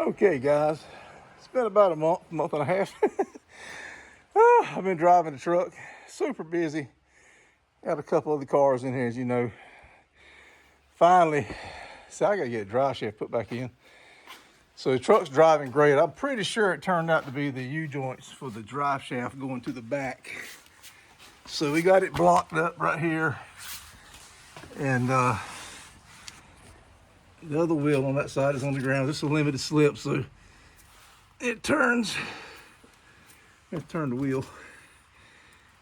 Okay, guys, it's been about a month and a half. I've been driving the truck, super busy. Got a couple of the cars in here, as you know. Finally, see, I gotta get a Driveshaft put back in. So the truck's driving great. I'm pretty sure it turned out to be the U-joints for the Driveshaft going to the back. So we got it blocked up right here. And the other wheel on that side is on the ground. This is a limited slip, so it turns. Let's turn the wheel.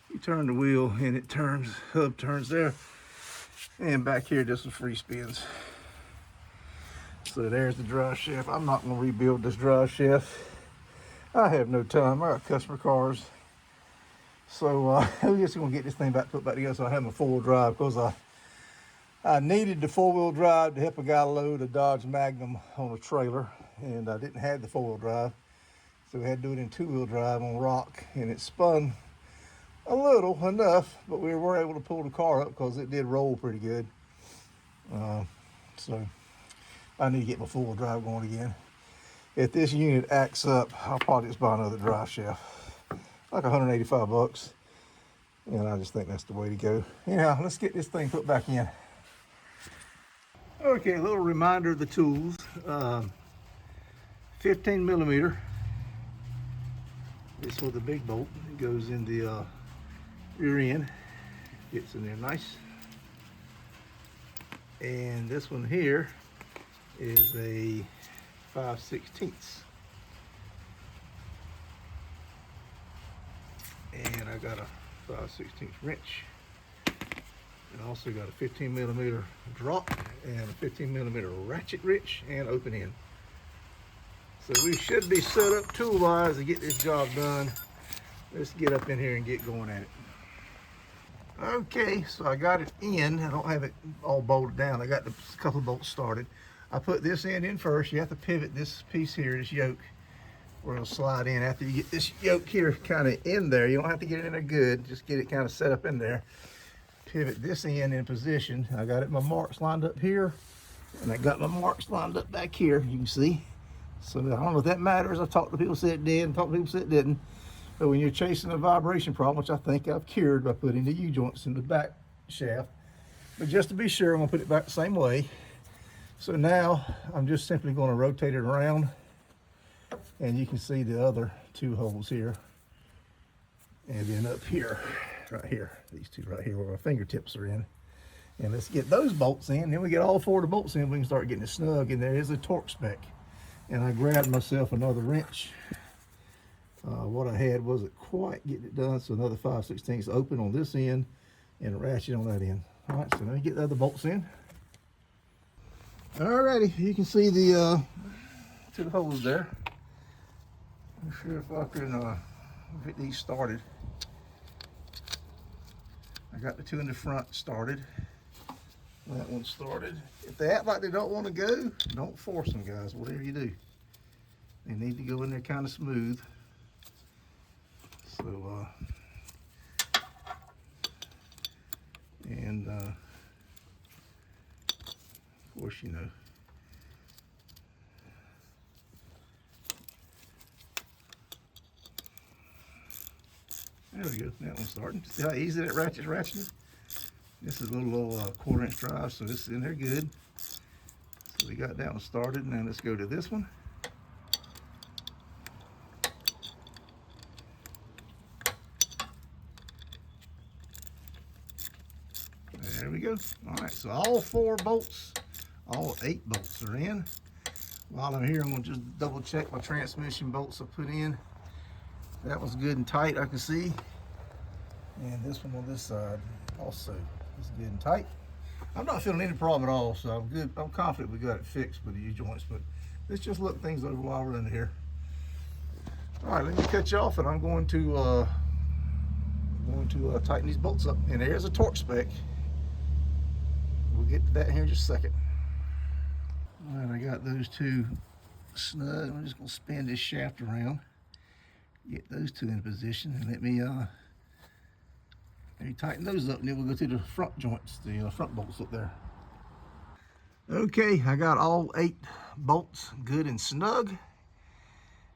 You turn the wheel and it turns, hub turns there. And back here, just some free spins. So there's the Driveshaft. I'm not gonna rebuild this Driveshaft. I have no time. I got customer cars. So I'm just gonna get this thing put back together so I have my four-wheel drive, because I needed the four-wheel drive to help a guy load a Dodge Magnum on a trailer, and I didn't have the four-wheel drive. So we had to do it in two-wheel drive on rock, and it spun a little, enough, but we were able to pull the car up because it did roll pretty good. So I need to get my four-wheel drive going again. If this unit acts up, I'll probably just buy another Driveshaft, like 185 bucks. And I just think that's the way to go. Anyhow, let's get this thing put back in. Okay, a little reminder of the tools. 15 millimeter. This with the big bolt. It goes in the rear end. Gets in there nice. And this one here is a 5/16. And I got a 5/16 wrench. And also got a 15 millimeter drop and a 15 millimeter ratchet wrench and open end. So we should be set up tool-wise to get this job done. Let's get up in here and get going at it. Okay, so I got it in. I don't have it all bolted down. I got a couple of bolts started. I put this end in first. You have to pivot this piece here, this yoke, where it'll slide in. After you get this yoke here kind of in there, you don't have to get it in there good. Just get it kind of set up in there. Pivot this end in position. I got my marks lined up here, and I got my marks lined up back here, you can see. So I don't know if that matters. I talked to people who said it did, and talked to people who said it didn't. But when you're chasing a vibration problem, which I think I've cured by putting the U-joints in the back shaft, but just to be sure, I'm gonna put it back the same way. So now I'm just simply gonna rotate it around, and you can see the other two holes here. And then up here, right here, these two right here where my fingertips are in. And let's get those bolts in. Then we get all four of the bolts in, we can start getting it snug. And there is a torque spec. And I grabbed myself another wrench. What I had wasn't quite getting it done, so another 5/16 open on this end and a ratchet on that end. All right, so let me get the other bolts in. Alrighty, you can see the two holes there. I'm sure if I can get these started. I got the two in the front started. That one started. If they act like they don't want to go, don't force them, guys. Whatever you do, they need to go in there kind of smooth. So, of course, you know. There we go. That one's starting. See how easy that ratchet's ratcheted? This is a little 1/4" drive, so this is in there good. So we got that one started. Now let's go to this one. There we go. All right, so all four bolts, all 8 bolts are in. While I'm here, I'm gonna just double check my transmission bolts I put in. That was good and tight, I can see. And this one on this side also is good and tight. I'm not feeling any problem at all, so I'm good. I'm confident we got it fixed with the U-joints, but let's just look things over while we're in here. All right, let me cut you off, and I'm going to tighten these bolts up. And there's a torque spec. We'll get to that here in just a second. All right, I got those two snug. I'm just gonna spin this shaft around, get those two in position, and let me tighten those up, and then we'll go to the front joints, the front bolts up there. Okay, I got all 8 bolts good and snug.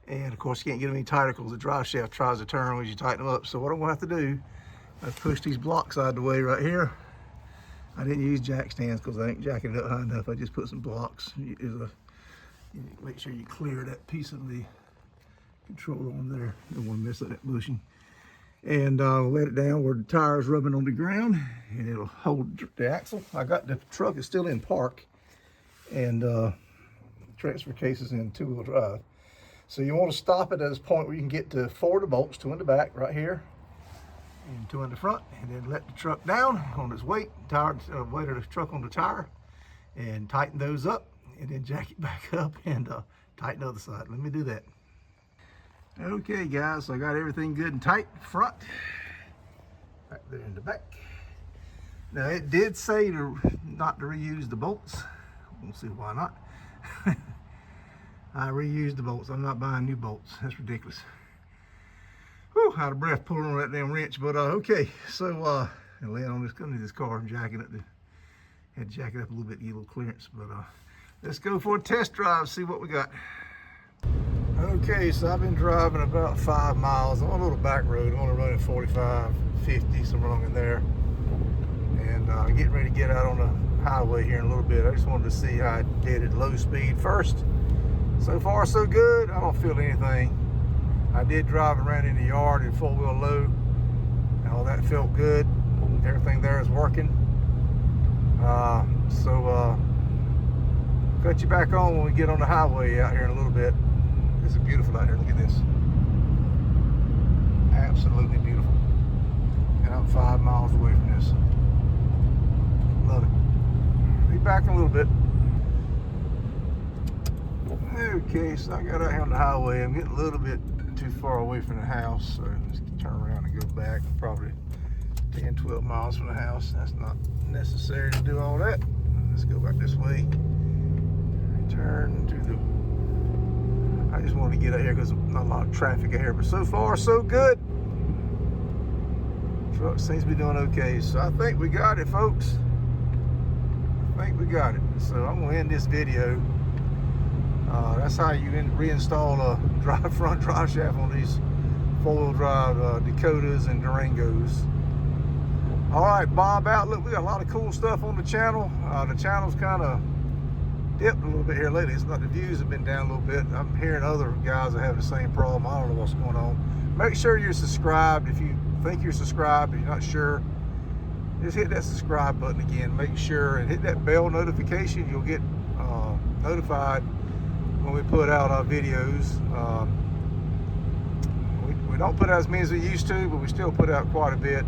And of course, you can't get them any tighter because the drive shaft tries to turn when you tighten them up. So what I'm gonna have to do, I've pushed these blocks out of the way right here. I didn't use jack stands because I ain't jacking it up high enough. I just put some blocks. You make sure you clear that piece of the control on there. Don't want to mess up that bushing. And let it down where the tire's rubbing on the ground, and it'll hold the axle. I got the truck is still in park, and transfer case is in two-wheel drive. So you want to stop it at this point where you can get to 4 of the bolts, 2 in the back right here, and 2 in the front, and then let the truck down on its weight, weight of the truck on the tire, and tighten those up, and then jack it back up and tighten the other side. Let me do that. Okay guys, so I got everything good and tight front, back there in the back. Now it did say not to reuse the bolts. We'll see why not. I reused the bolts. I'm not buying new bolts. That's ridiculous. Whew, out of breath pulling on that damn wrench, but okay. So laying on this car, I'm jacking it. Had to jack it up a little bit to get a little clearance, but let's go for a test drive, see what we got. Okay, so I've been driving about 5 miles. I'm on a little back road. I'm gonna run at 45, 50, somewhere along in there. And getting ready to get out on the highway here in a little bit. I just wanted to see how I did at low speed first. So far, so good. I don't feel anything. I did drive around in the yard in 4-wheel low. All that felt good. Everything there is working. Cut you back on when we get on the highway out here in a little bit. It's beautiful out here. Look at this. Absolutely beautiful. And I'm 5 miles away from this. Love it. Be back in a little bit. Okay, so I got out here on the highway. I'm getting a little bit too far away from the house, so let's turn around and go back. Probably 10, 12 miles from the house. That's not necessary to do all that. Let's go back this way. Turn to the... I just wanted to get out here because there's not a lot of traffic out here, but so far so good. Truck seems to be doing okay, so I think we got it, folks. I think we got it. So I'm gonna end this video. That's how you reinstall a front drive shaft on these 4-wheel drive Dakotas and Durangos. All right, Bob out. Look, we got a lot of cool stuff on the channel. The channel's kind of dipped a little bit here lately. It's not, the views have been down a little bit. I'm hearing other guys that have the same problem. I don't know what's going on. Make sure you're subscribed. If you think you're subscribed, if you're not sure, just hit that subscribe button again. Make sure and hit that bell notification. You'll get notified when we put out our videos. We don't put out as many as we used to, but we still put out quite a bit.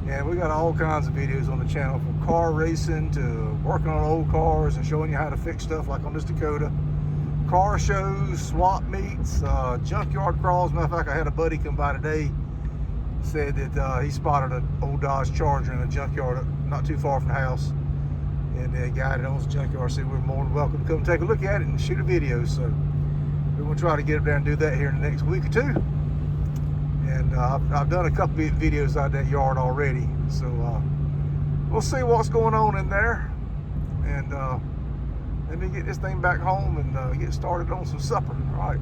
And we got all kinds of videos on the channel, from car racing to working on old cars and showing you how to fix stuff like on this Dakota. Car shows, swap meets, junkyard crawls. Matter of fact, I had a buddy come by today, said that he spotted an old Dodge Charger in a junkyard not too far from the house. And the guy that owns the junkyard said we're more than welcome to come take a look at it and shoot a video. So we're going to try to get up there and do that here in the next week or two. And I've done a couple of videos out of that yard already. So we'll see what's going on in there. And let me get this thing back home and get started on some supper. All right,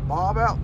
Bob out.